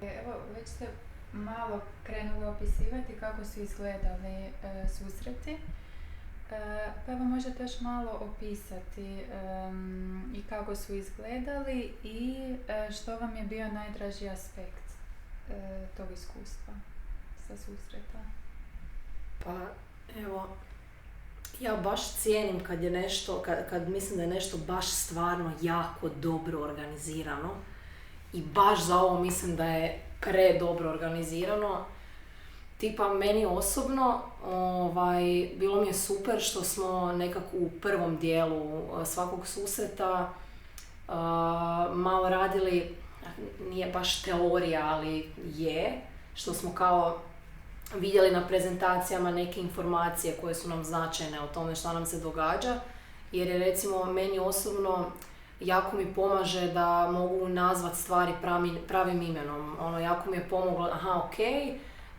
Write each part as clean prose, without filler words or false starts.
Evo, već ste malo krenuli opisivati kako su izgledali susreti. Pa evo možete još malo opisati i kako su izgledali i što vam je bio najdraži aspekt tog iskustva sa susreta. Pa evo, ja baš cijenim kad je nešto, kad mislim da je nešto baš stvarno jako dobro organizirano i baš za ovo mislim da je predobro organizirano. Tipa meni osobno bilo mi je super što smo nekako u prvom dijelu svakog susreta malo radili, nije baš teorija, ali je, što smo kao vidjeli na prezentacijama neke informacije koje su nam značajne o tome što nam se događa, jer je recimo meni osobno jako mi pomaže da mogu nazvat stvari pravim imenom. Jako mi je pomoglo,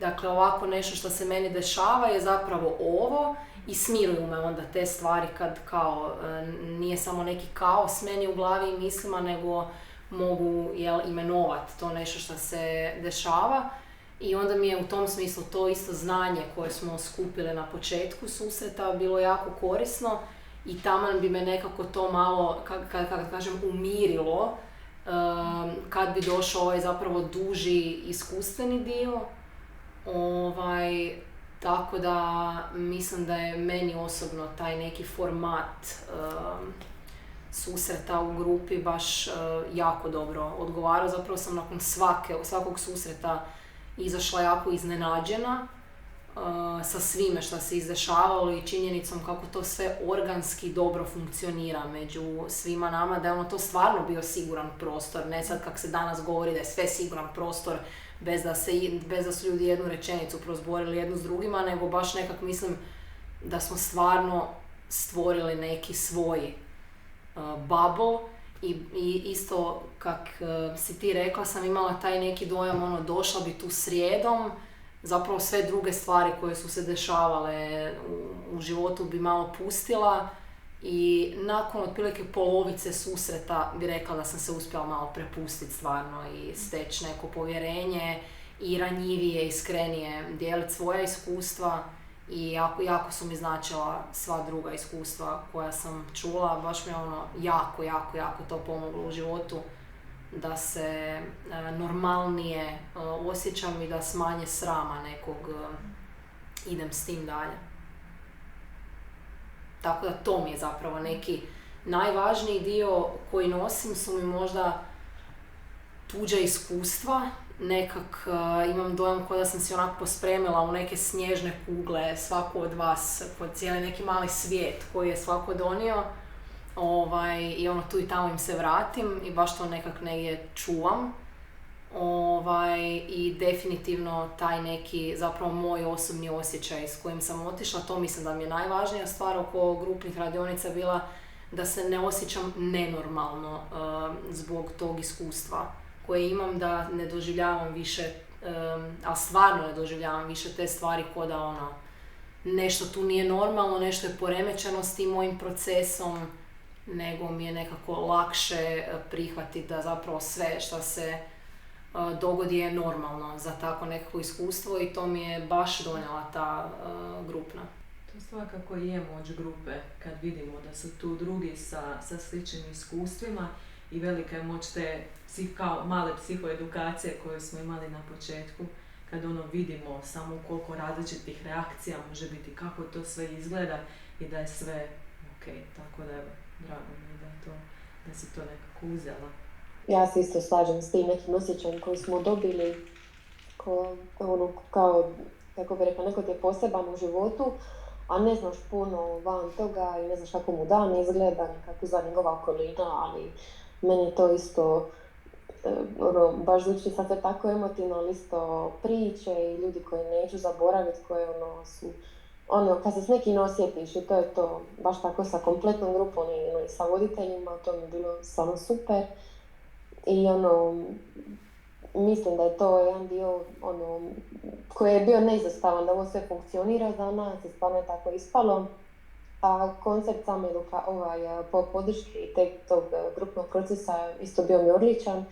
dakle ovako nešto što se meni dešava je zapravo ovo i smiruju me onda te stvari kad kao nije samo neki kaos meni u glavi i mislima, nego mogu imenovati to nešto što se dešava. I onda mi je u tom smislu to isto znanje koje smo skupili na početku susreta bilo jako korisno i taman bi me nekako to malo, kako kažem, umirilo kad bi došao ovaj zapravo duži iskustveni dio. Tako da mislim da je meni osobno taj neki format susreta u grupi baš jako dobro odgovarao. Zapravo sam nakon svakog susreta izašla jako iznenađena sa svime što se izdešavalo i činjenicom kako to sve organski dobro funkcionira među svima nama, da je to stvarno bio siguran prostor, ne sad kak se danas govori da je sve siguran prostor bez da su ljudi jednu rečenicu prozborili jednu s drugima, nego baš nekak mislim da smo stvarno stvorili neki svoj bubble. I isto kak si ti rekla, sam imala taj neki dojam, došla bi tu srijedom, zapravo sve druge stvari koje su se dešavale u životu bi malo pustila i nakon otprilike polovice susreta bi rekla da sam se uspjela malo prepustiti stvarno i steći neko povjerenje i ranjivije, iskrenije dijeliti svoja iskustva. I jako su mi značila sva druga iskustva koja sam čula, baš mi je jako to pomoglo u životu da se normalnije osjećam i da s manje srama nekog idem s tim dalje. Tako da to mi je zapravo neki najvažniji dio koji nosim, su mi možda tuđa iskustva. Nekak imam dojam kao da sam si onako pospremila u neke snježne kugle svaku od vas, pod cijeli neki mali svijet koji je svako donio. I tu i tamo im se vratim i baš to nekak negdje čuvam. I definitivno taj neki zapravo moj osobni osjećaj s kojim sam otišla, to mislim da mi je najvažnija stvar oko grupnih radionica bila da se ne osjećam nenormalno zbog tog iskustva koje imam, da ne doživljavam više, ali stvarno ne doživljavam više te stvari ko da nešto tu nije normalno, nešto je poremećeno s tim mojim procesom, nego mi je nekako lakše prihvatiti da zapravo sve što se dogodi je normalno za tako nekako iskustvo i to mi je baš donijela ta grupna. To svakako je moć grupe kad vidimo da su tu drugi sa sličnim iskustvima i velika je moć te kao male psihoedukacije koje smo imali na početku, kad vidimo samo koliko različitih reakcija može biti, kako to sve izgleda i da je sve ok. Tako da evo, drago mi je da si to nekako uzela. Ja se isto slažem s tim nekim osjećajem koji smo dobili kao, kako bi rekla, neko ti je poseban u životu, a ne znaš puno van toga i ne znaš kako mu dan izgleda, kako za njegova okolina, ali meni je to isto, baš zvuči sad sve tako emotivno, ali isto priče i ljudi koje neću zaboraviti, koje su, kad se s nekim osjetiš i to je to, baš tako sa kompletnom grupom i sa voditeljima, to mi je bilo samo super. I mislim da je to jedan dio koji je bio neizostavan da ovo sve funkcionira za nas i stvarno je tako ispalo. A koncept same podrške i tog grupnog procesa isto bio mi odličan.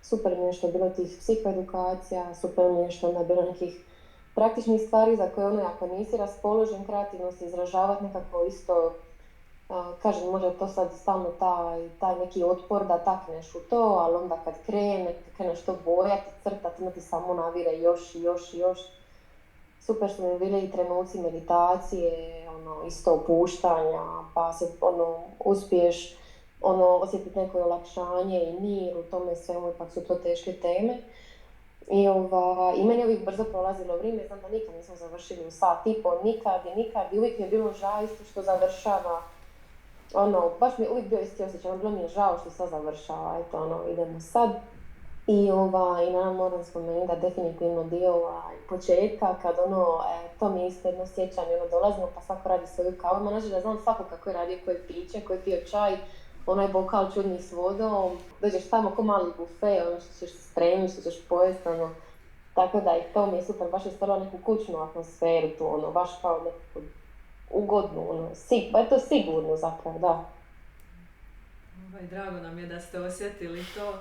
super mi je što je bilo tih psihoedukacija, super mi je što je bilo nekih praktičnih stvari za koje ono, ako nisi raspoložen kreativnost izražavati nekako isto, kažem, možda to sad stalno taj neki otpor da takneš u to, ali onda kad kreneš to bojati, crtati, onda ti samo navire još. Super su mi bili i trenuci meditacije, isto opuštanja, pa se uspiješ osjetiti neko olakšanje i mir u tome svemu, ipak su to teške teme. I meni je uvijek brzo prolazilo vrijeme, znam da nikad nismo završili u sat i pol, nikad i uvijek je bilo žao isto što završava. Baš mi je uvijek bio isti osjećaj, bilo mi je žao što sad završava, idemo sad. I naravno moram spomenuti da definitivno dio početka, kad to mi je isto jedno sjećanje, dolazimo pa svako radi svoju kavu, znači da znam svako kako je radio, koje piće, koji je pio čaj, onaj bokal čudni s vodom, dođeš tamo ko mali bufe, što ćeš spremiti, što ćeš pojesti, tako da i to mi je super, baš je stvarno neku kućnu atmosferu tu, baš kao neku ugodnu, pa je to sigurno zapravo, da. Drago nam je da ste osjetili to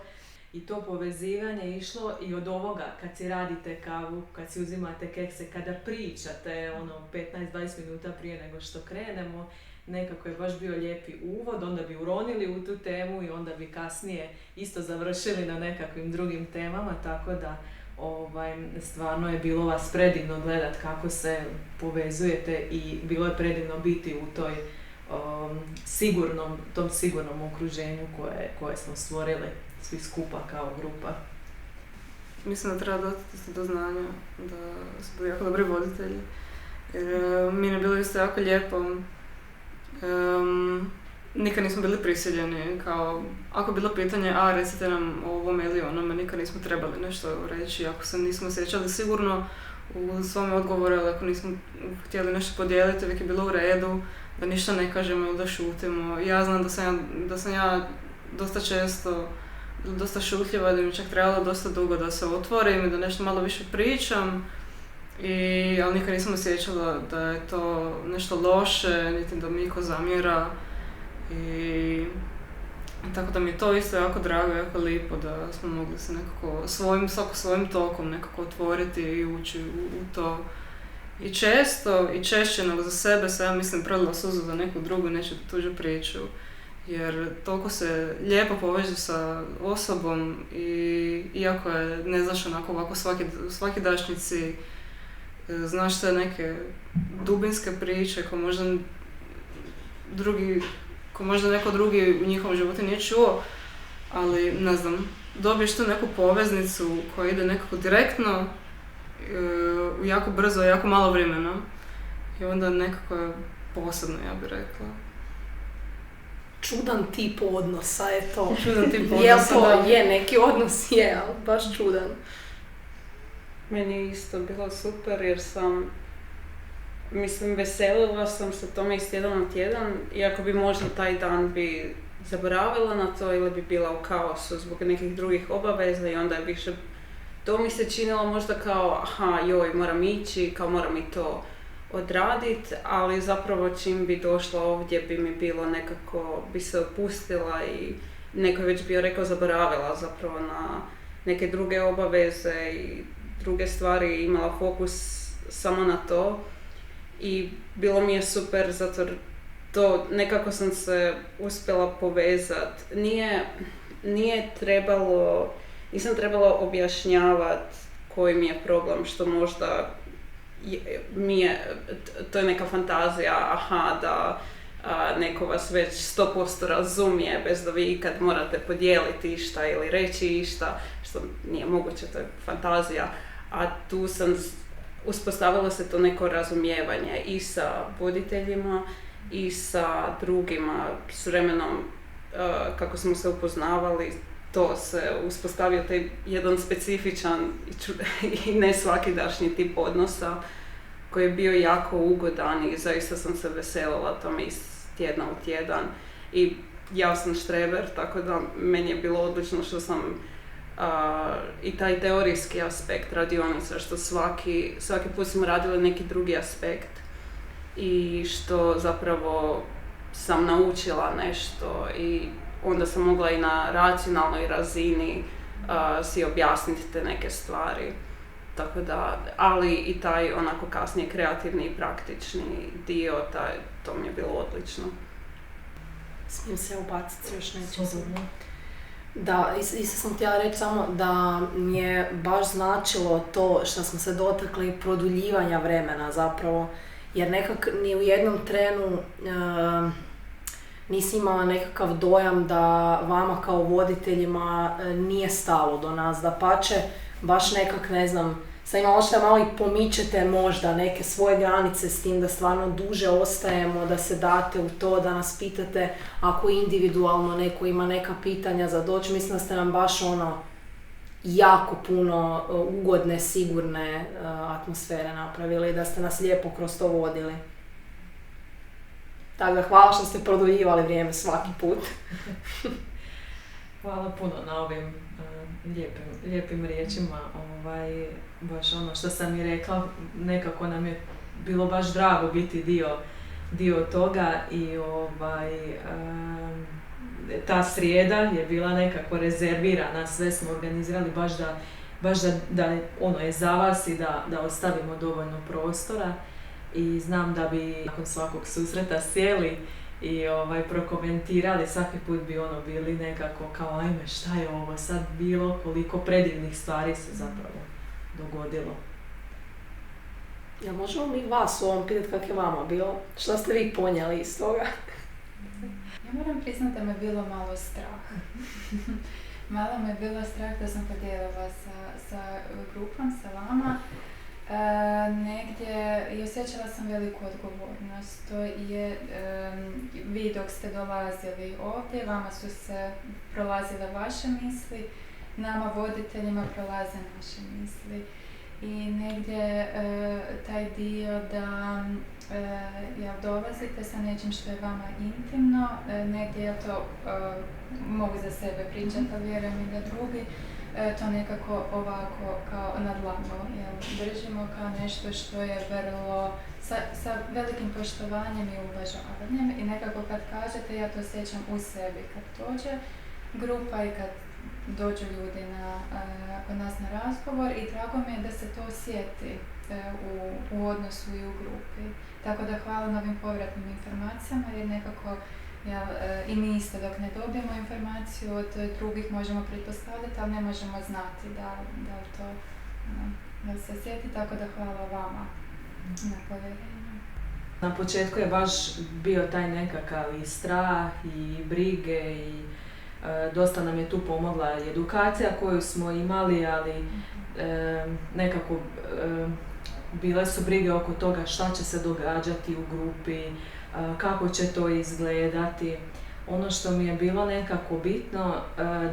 i to povezivanje išlo i od ovoga kad si radite kavu, kad si uzimate kekse, kada pričate 15-20 minuta prije nego što krenemo, nekako je baš bio lijepi uvod, onda bi uronili u tu temu i onda bi kasnije isto završili na nekakvim drugim temama, tako da stvarno je bilo vas predivno gledat kako se povezujete i bilo je predivno biti u toj tom sigurnom okruženju koje smo stvorili svi skupa kao grupa. Mislim da treba dati do znanja da su bili jako dobri voditelji. Jer mi je bilo isto jako lijepo. Nikad nismo bili prisiljeni, kao ako je bilo pitanje, recite nam o ovome ili onome, nikad nismo trebali nešto reći, ako se nismo osjećali sigurno u svome odgovoru, ali ako nismo htjeli nešto podijeliti, uvijek je bilo u redu, da ništa ne kažemo ili da šutimo. Ja znam da sam ja dosta često dosta šutljiva, da mi čak trebalo dosta dugo da se otvorim i da nešto malo više pričam, ali nikad nisam osjećala da je to nešto loše, niti da mi iko zamjera. I tako da mi je to isto jako drago, jako lijepo da smo mogli se nekako svojim tokom nekako otvoriti i ući u to. I često i češće nego za sebe se, ja mislim, prolila suzu za neku drugu, neću tuđu priču. Jer toliko se lijepo poveže sa osobom i iako je ne znaš onako ovako svaki dašnici, znaš te neke dubinske priče ko možda neko drugi u njihovom životu nije čuo, ali ne znam, dobiješ tu neku poveznicu koja ide nekako direktno, jako brzo, jako malo vremena i onda nekako je posebno, ja bih rekla. Čudan tip odnosa je to. Čudan tip odnosa, to je, neki odnos je, ali baš čudan. Meni je isto bilo super jer veselila sam se tome iz tjedan u tjedan, iako bi možda taj dan bi zaboravila na to ili bi bila u kaosu zbog nekih drugih obaveza i onda je više, to mi se činilo možda kao moram ići, kao moram i to odraditi, ali zapravo čim bi došla ovdje bi mi bilo nekako, bi se opustila i neko je već bio rekao zaboravila zapravo na neke druge obaveze i druge stvari, imala fokus samo na to i bilo mi je super zato to nekako sam se uspjela povezati. Nisam trebala objašnjavati koji mi je problem, što možda to je neka fantazija, da neko vas već 100% razumije bez da vi ikad morate podijeliti išta ili reći išta, što nije moguće, to je fantazija. A tu uspostavilo se to neko razumijevanje i sa voditeljima i sa drugima. S vremenom, kako smo se upoznavali, to se uspostavio taj jedan specifičan i ne svakidašnji tip odnosa koji je bio jako ugodan i zaista sam se veselila tome iz tjedna u tjedan. I ja sam štreber, tako da meni je bilo odlično što sam i taj teorijski aspekt radionica, što svaki put smo radili neki drugi aspekt i što zapravo sam naučila nešto i onda sam mogla i na racionalnoj razini si objasniti te neke stvari. Tako da, ali i taj onako kasnije kreativni i praktični dio, to mi je bilo odlično. Smijem se ubaciti još neće. Da, isto sam htjela reći samo da mi je baš značilo to što smo se dotakli produljivanja vremena zapravo, jer nekak ni u jednom trenu nisi imala nekakav dojam da vama kao voditeljima nije stalo do nas, dapače, baš nekak ne znam, sad imala što malo i pomičete možda neke svoje granice s tim da stvarno duže ostajemo, da se date u to, da nas pitate ako individualno neko ima neka pitanja za doći. Mislim da ste nam baš jako puno ugodne, sigurne atmosfere napravili, da ste nas lijepo kroz to vodili. Tako da hvala što ste produljivali vrijeme svaki put. Hvala puno na ovim lijepim riječima. Baš ono što sam i rekla, nekako nam je bilo baš drago biti dio toga i ta srijeda je bila nekako rezervirana, sve smo organizirali baš da je za vas i da ostavimo dovoljno prostora i znam da bi nakon svakog susreta sjeli i prokomentirali, svaki put bi bili nekako kao ajme šta je ovo sad bilo, koliko predivnih stvari se zapravo dogodilo. Jel možemo mi vas u ovom pitati kako je vama bilo? Što ste vi ponijeli iz toga? Ja moram priznati da me bilo malo strah. Malo me bilo strah da sam podijelila sa grupom, sa vama. Negdje i osjećala sam veliku odgovornost. To je, vi dok ste dolazili ovdje, vama su se prolazile vaše misli, nama voditeljima prolaze naše misli. I negdje taj dio da dolazite sa nečim što je vama intimno, negdje ja to mogu za sebe pričati, a vjerujem i da drugi, to nekako ovako kao na dlanu držimo kao nešto što je vrlo sa velikim poštovanjem i uvažavanjem i nekako kad kažete ja to osjećam u sebi kad dođe grupa i kad dođu ljudi kod nas na razgovor i drago mi je da se to osjeti u odnosu i u grupi. Tako da hvala na ovim povratnim informacijama jer nekako i mi isto dok ne dobijemo informaciju od drugih možemo pretpostavljati, ali ne možemo znati da se osjeti, tako da hvala vama na povjerenju. Na početku je baš bio taj nekakav i strah i brige i dosta nam je tu pomogla i edukacija koju smo imali, ali nekako bile su brige oko toga šta će se događati u grupi, kako će to izgledati. Ono što mi je bilo nekako bitno,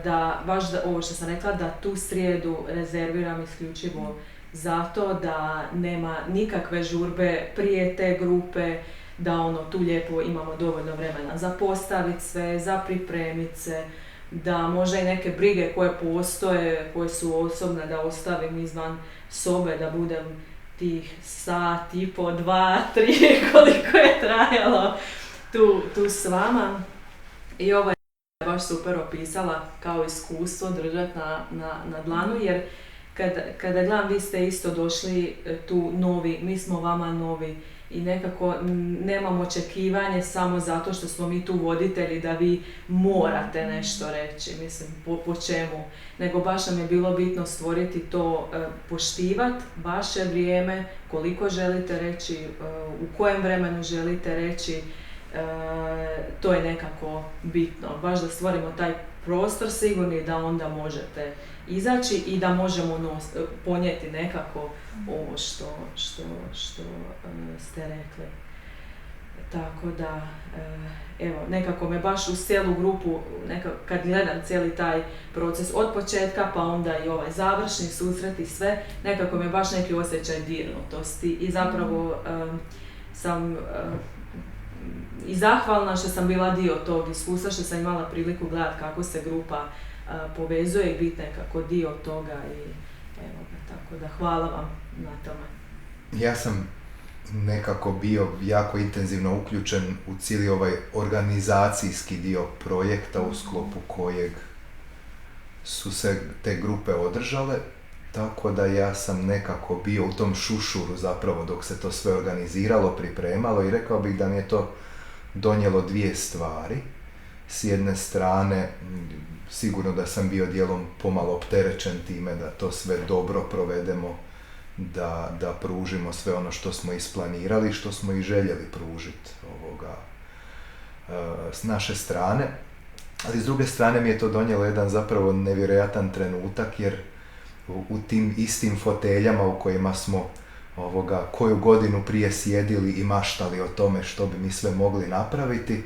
da baš ovo što sam rekla, da tu srijedu rezerviram isključivo zato da nema nikakve žurbe prije te grupe, da tu lijepo imamo dovoljno vremena za postaviti sve, za pripremiti se, da možda i neke brige koje postoje, koje su osobne, da ostavim izvan sobe, da budem tih sat i po, 2, 3, koliko je trajalo tu s vama. I ovo je baš super opisala kao iskustvo držati na dlanu, jer kada gledam, vi ste isto došli tu novi, mi smo vama novi i nekako nemam očekivanje samo zato što smo mi tu voditelji da vi morate nešto reći, mislim po čemu, nego baš nam je bilo bitno stvoriti to, poštivati vaše vrijeme, koliko želite reći, u kojem vremenu želite reći, to je nekako bitno, baš da stvorimo taj prostor sigurni da onda možete izaći i da možemo ponijeti nekako ovo što ste rekli. Tako da, evo, nekako me baš uz cijelu grupu, kad gledam cijeli taj proces od početka pa onda i ovaj završni susret i sve, nekako me baš neki osjećaj dirnutosti i zapravo sam i zahvalna što sam bila dio tog iskustva, što sam imala priliku gledati kako se grupa povezuje i biti nekako dio toga i evo ga, tako da hvala vam na tome. Ja sam nekako bio jako intenzivno uključen u cijeli ovaj organizacijski dio projekta u sklopu kojeg su se te grupe održale, tako da ja sam nekako bio u tom šušuru zapravo dok se to sve organiziralo, pripremalo i rekao bih da mi je to donijelo dvije stvari. S jedne strane, sigurno da sam bio dijelom pomalo opterećen time da to sve dobro provedemo, da pružimo sve ono što smo isplanirali, što smo i željeli pružiti s naše strane. Ali s druge strane mi je to donijelo jedan zapravo nevjerojatan trenutak, jer u tim istim foteljama u kojima smo koju godinu prije sjedili i maštali o tome što bi mi sve mogli napraviti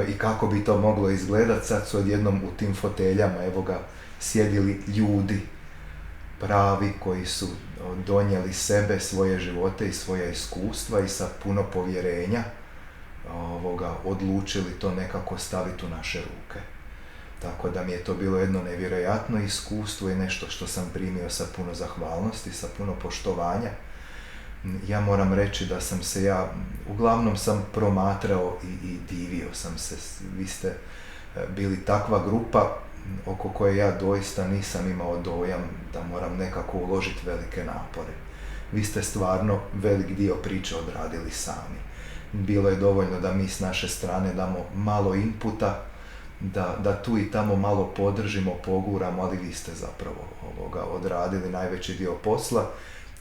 i kako bi to moglo izgledati, sad su odjednom u tim foteljama sjedili ljudi pravi koji su donijeli sebe, svoje živote i svoja iskustva i sa puno povjerenja odlučili to nekako staviti u naše ruke. Tako da mi je to bilo jedno nevjerojatno iskustvo i nešto što sam primio sa puno zahvalnosti, sa puno poštovanja. Ja moram reći da sam se uglavnom sam promatrao i divio sam se. Vi ste bili takva grupa oko koje ja doista nisam imao dojam da moram nekako uložiti velike napore. Vi ste stvarno velik dio priče odradili sami. Bilo je dovoljno da mi s naše strane damo malo inputa, da tu i tamo malo podržimo, poguramo, ali vi ste zapravo odradili najveći dio posla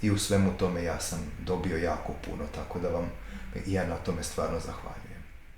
i u svemu tome ja sam dobio jako puno, tako da vam ja na tome stvarno zahvaljujem.